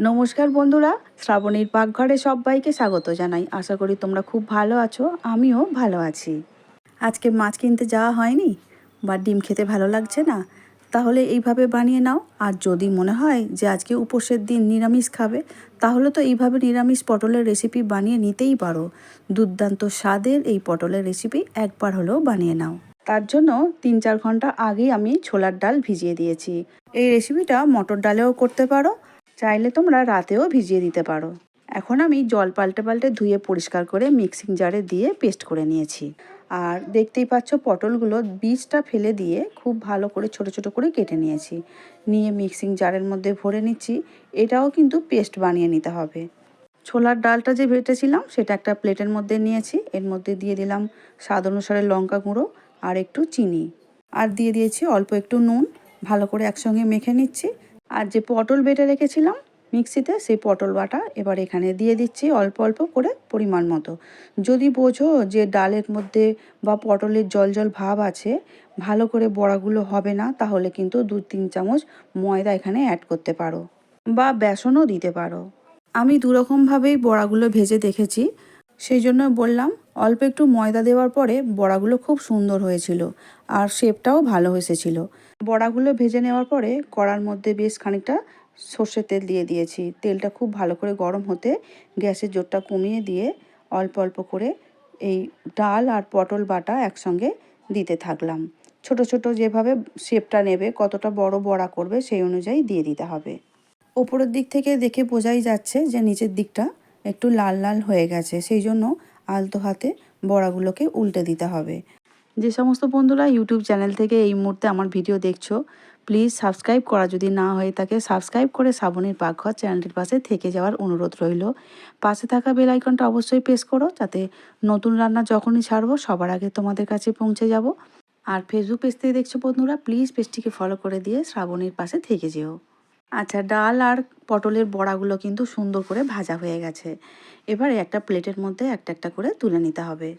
নমস্কার বন্ধুরা, শ্রাবণীর পাকঘরে সবাইকে স্বাগত জানাই। আশা করি তোমরা খুব ভালো আছো, আমিও ভালো আছি। আজকে মাছ কিনতে যাওয়া হয়নি বা ডিম খেতে ভালো লাগছে না, তাহলে এইভাবে বানিয়ে নাও। আর যদি মনে হয় যে আজকে উপোসের দিন নিরামিষ খাবে, তাহলে তো এইভাবে নিরামিষ পটলের রেসিপি বানিয়ে নিতেই পারো। দুর্দান্ত স্বাদের এই পটলের রেসিপি একবার হলেও বানিয়ে নাও। তার জন্য 3-4 ঘন্টা আগেই আমি ছোলার ডাল ভিজিয়ে দিয়েছি। এই রেসিপিটা মটর ডালেও করতে পারো, চাইলে তোমরা রাতেও ভিজিয়ে দিতে পারো। এখন আমি জল পাল্টে পাল্টে ধুয়ে পরিষ্কার করে মিক্সিং জারে দিয়ে পেস্ট করে নিয়েছি। আর দেখতেই পাচ্ছ পটলগুলো বীজটা ফেলে দিয়ে খুব ভালো করে ছোট ছোট করে কেটে নিয়েছি। নিয়ে মিক্সিং জারের মধ্যে ভরে নিচ্ছি। এটাও কিন্তু পেস্ট বানিয়ে নিতে হবে। ছোলার ডালটা যে বেটেছিলাম সেটা একটা প্লেটের মধ্যে নিয়েছি। এর মধ্যে দিয়ে দিলাম স্বাদ অনুসারে লঙ্কা গুঁড়ো আর একটু চিনি, আর দিয়ে দিয়েছি অল্প একটু নুন। ভালো করে একসঙ্গে মেখে নিচ্ছি। আর যে পটল বেটে রেখেছিলাম মিক্সিতে, সেই পটল বাটা এবার এখানে দিয়ে দিচ্ছি অল্প অল্প করে পরিমাণ মতো। যদি বোঝো যে ডালের মধ্যে বা পটলের জল জল ভাব আছে, ভালো করে বড়াগুলো হবে না, তাহলে কিন্তু 2-3 চামচ ময়দা এখানে অ্যাড করতে পারো বা বেসনও দিতে পারো। আমি দুরকমভাবেই বড়াগুলো ভেজে দেখেছি, সেই জন্য বললাম। অল্প একটু ময়দা দেওয়ার পরে বড়াগুলো খুব সুন্দর হয়েছিল আর শেপটাও ভালো এসেছিল। বড়াগুলো ভেজে নেওয়ার পরে কড়ার মধ্যে বেশ খানিকটা সর্ষের তেল দিয়ে দিয়েছি। তেলটা খুব ভালো করে গরম হতে গ্যাসের জোরটা কমিয়ে দিয়ে অল্প অল্প করে এই ডাল আর পটল বাটা একসঙ্গে দিতে থাকলাম। ছোট ছোট যেভাবে শেপটা নেবে, কতটা বড় বড়া করবে সেই অনুযায়ী দিয়ে দিতে হবে। ওপরের দিক থেকে দেখে বোঝাই যাচ্ছে যে নিচের দিকটা একটু লাল লাল হয়ে গেছে, সেই জন্য আলতো হাতে বড়াগুলোকে উল্টে দিতে হবে। যে সমস্ত বন্ধুরা ইউটিউব চ্যানেল থেকে এই মুহূর্তে আমার ভিডিও দেখছো, প্লিজ সাবস্ক্রাইব করা যদি না হয়ে থাকে সাবস্ক্রাইব করে শ্রাবণীর পাকঘর চ্যানেলটির পাশে থেকে যাওয়ার অনুরোধ রইল। পাশে থাকা বেল আইকনটা অবশ্যই প্রেস করো, যাতে নতুন রান্না যখনই ছাড়বো সবার আগে তোমাদের কাছে পৌঁছে যাব। আর ফেসবুক পেজ থেকে দেখছো বন্ধুরা, প্লিজ পেজটিকে ফলো করে দিয়ে শ্রাবণীর পাশে থেকে যেও। আচ্ছা, ডাল আর পটলের বড়াগুলো কিন্তু সুন্দর করে ভাজা হয়ে গেছে। এবারে একটা প্লেটের মধ্যে একটা একটা করে তুলে নিতে হবে।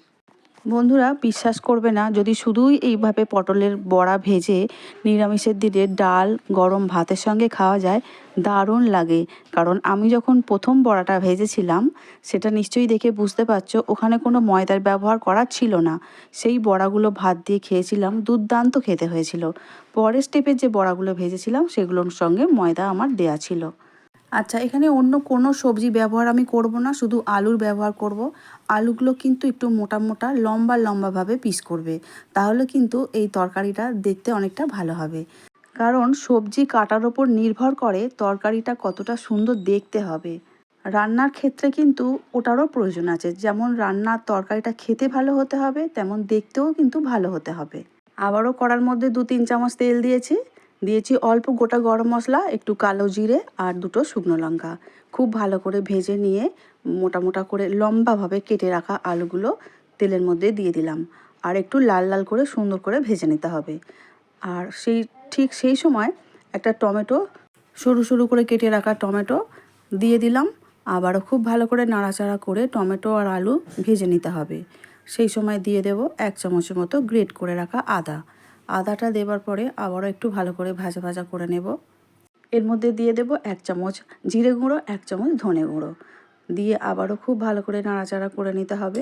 বন্ধুরা, বিশ্বাস করবে না, যদি শুধুই এইভাবে পটলের বড়া ভেজে নিরামিষের দিনে ডাল গরম ভাতের সঙ্গে খাওয়া যায়, দারুণ লাগে। কারণ আমি যখন প্রথম বড়াটা ভেজেছিলাম, সেটা নিশ্চয়ই দেখে বুঝতে পারছো ওখানে কোনো ময়দার ব্যবহার করা ছিল না। সেই বড়াগুলো ভাত দিয়ে খেয়েছিলাম, দুর্দান্ত খেতে হয়েছিল। পরের স্টেপের যে বড়াগুলো ভেজেছিলাম সেগুলোর সঙ্গে ময়দা আমার দেয়া ছিল। আচ্ছা, এখানে অন্য কোনো সবজি ব্যবহার আমি করব না, শুধু আলুর ব্যবহার করব। আলুগুলো কিন্তু একটু মোটা মোটা লম্বা লম্বাভাবে পিস করবে, তাহলে কিন্তু এই তরকারিটা দেখতে অনেকটা ভালো হবে। কারণ সবজি কাটার ওপর নির্ভর করে তরকারিটা কতটা সুন্দর দেখতে হবে। রান্নার ক্ষেত্রে কিন্তু ওটারও প্রয়োজন আছে। যেমন রান্নার তরকারিটা খেতে ভালো হতে হবে, তেমন দেখতেও কিন্তু ভালো হতে হবে। আবারও কড়ার মধ্যে 2-3 চামচ তেল দিয়েছি। দিয়েছি অল্প গোটা গরম মশলা, একটু কালো জিরে আর 2টো শুকনো লঙ্কা। খুব ভালো করে ভেজে নিয়ে মোটা মোটা করে লম্বাভাবে কেটে রাখা আলুগুলো তেলের মধ্যে দিয়ে দিলাম। আর একটু লাল লাল করে সুন্দর করে ভেজে নিতে হবে। আর ঠিক সেই সময় একটা টমেটো, সরু সরু করে কেটে রাখা টমেটো দিয়ে দিলাম। আবারও খুব ভালো করে নাড়াচাড়া করে টমেটো আর আলু ভেজে নিতে হবে। সেই সময় দিয়ে দেব 1 চামচের মতো গ্রেট করে রাখা আদা। আদাটা দেওয়ার পরে আবারও একটু ভালো করে ভাজা ভাজা করে নেব। এর মধ্যে দিয়ে দেব 1 চামচ জিরে গুঁড়ো, 1 চামচ ধনে গুঁড়ো দিয়ে আবারও খুব ভালো করে নাড়াচাড়া করে নিতে হবে।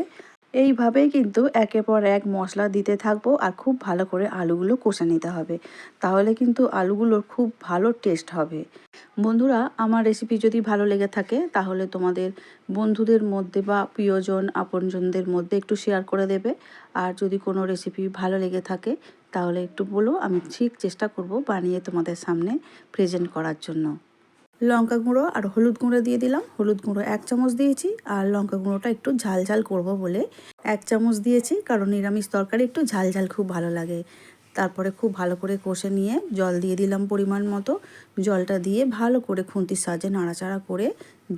এইভাবেই কিন্তু একের পর এক মশলা দিতে থাকবো আর খুব ভালো করে আলুগুলো কষে নিতে হবে, তাহলে কিন্তু আলুগুলোর খুব ভালো টেস্ট হবে। বন্ধুরা, আমার রেসিপি যদি ভালো লেগে থাকে তাহলে তোমাদের বন্ধুদের মধ্যে বা প্রিয়জন আপনজনদের মধ্যে একটু শেয়ার করে দেবে। আর যদি কোনো রেসিপি ভালো লেগে থাকে তাহলে একটু বলো, আমি ঠিক চেষ্টা করব বানিয়ে তোমাদের সামনে প্রেজেন্ট করার জন্য। লঙ্কা গুঁড়ো আর হলুদ গুঁড়ো দিয়ে দিলাম। হলুদ গুঁড়ো 1 চামচ দিয়েছি আর লঙ্কা গুঁড়োটা একটু ঝাল ঝাল করবো বলে 1 চামচ দিয়েছি, কারণ নিরামিষ তরকারি একটু ঝাল ঝাল খুব ভালো লাগে। তারপরে খুব ভালো করে কষে নিয়ে জল দিয়ে দিলাম পরিমাণ মতো। জলটা দিয়ে ভালো করে খুন্তির সাহায্যে নাড়াচাড়া করে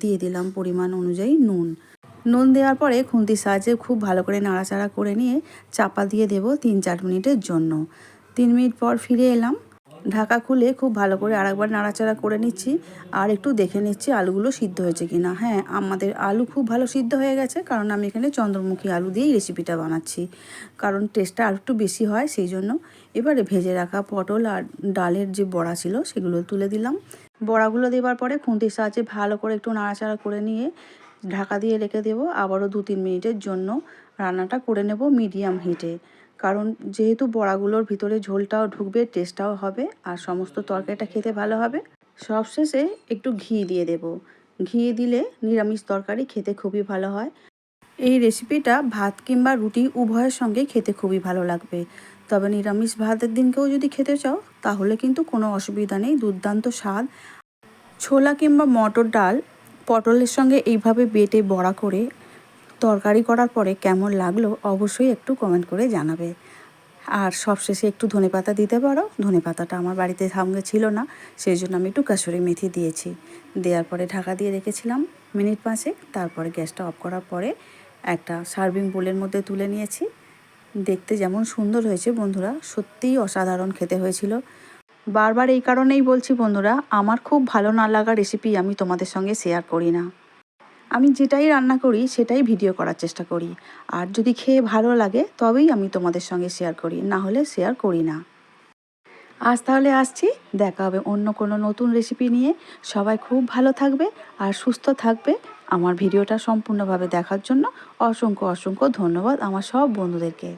দিয়ে দিলাম পরিমাণ অনুযায়ী নুন। নুন দেওয়ার পরে খুন্তির সাহায্যে খুব ভালো করে নাড়াচাড়া করে নিয়ে চাপা দিয়ে দেব 3-4 মিনিটের জন্য। 3 মিনিট পর ফিরে এলাম। ঢাকা খুলে খুব ভালো করে আরেকবার নাড়াচাড়া করে নিচ্ছি আর একটু দেখে নিচ্ছি আলুগুলো সিদ্ধ হয়েছে কিনা। হ্যাঁ, আমাদের আলু খুব ভালো সিদ্ধ হয়ে গেছে, কারণ আমি এখানে চন্দ্রমুখী আলু দিয়েই রেসিপিটা বানাচ্ছি, কারণ টেস্টটা আর একটু বেশি হয় সেই জন্য। এবারে ভেজে রাখা পটল আর ডালের যে বড়া ছিল সেগুলো তুলে দিলাম। বড়াগুলো দেওয়ার পরে খুন্তির সাহায্যে ভালো করে একটু নাড়াচাড়া করে নিয়ে ঢাকা দিয়ে রেখে দেবো। আবারও 2-3 মিনিটের জন্য রান্নাটা করে নেব মিডিয়াম হিটে। কারণ যেহেতু বড়াগুলোর ভিতরে ঝোলটাও ঢুকবে, টেস্টটাও হবে আর সমস্ত তরকারিটা খেতে ভালো হবে। সবশেষে একটু ঘি দিয়ে দেব। ঘি দিলে নিরামিষ তরকারি খেতে খুবই ভালো হয়। এই রেসিপিটা ভাত কিংবা রুটি উভয়ের সঙ্গে খেতে খুবই ভালো লাগবে। তবে নিরামিষ ভাতের দিনকেও যদি খেতে চাও তাহলে কিন্তু কোনো অসুবিধা নেই, দুর্দান্ত স্বাদ। ছোলা কিংবা মটর ডাল পটলের সঙ্গে এইভাবে বেটে বড়া করে তরকারি করার পরে কেমন লাগলো অবশ্যই একটু কমেন্ট করে জানাবে। আর সবশেষে একটু ধনেপাতা দিতে পারো। ধনেপাতাটা আমার বাড়িতে সঙ্গে ছিল না, সেই জন্য আমি একটু কাসুরি মেথি দিয়েছি। দেওয়ার পরে ঢাকা দিয়ে রেখেছিলাম মিনিট 5। তারপরে গ্যাসটা অফ করার পরে একটা সার্ভিং বোলের মধ্যে তুলে নিয়েছি। দেখতে যেমন সুন্দর হয়েছে বন্ধুরা, সত্যিই অসাধারণ খেতে হয়েছিল। বারবার এই কারণেই বলছি বন্ধুরা, আমার খুব ভালো না লাগা রেসিপি আমি তোমাদের সঙ্গে শেয়ার করি না। আমি যেটাই রান্না করি সেটাই ভিডিও করার চেষ্টা করি। আর যদি খেয়ে ভালো লাগে তবেই আমি তোমাদের সঙ্গে শেয়ার করি, না হলে শেয়ার করি না। আজ তাহলে আসছি, দেখা হবে অন্য কোনো নতুন রেসিপি নিয়ে। সবাই খুব ভালো থাকবে আর সুস্থ থাকবে। আমার ভিডিওটা সম্পূর্ণভাবে দেখার জন্য অসংখ্য অসংখ্য ধন্যবাদ আমার সব বন্ধুদেরকে।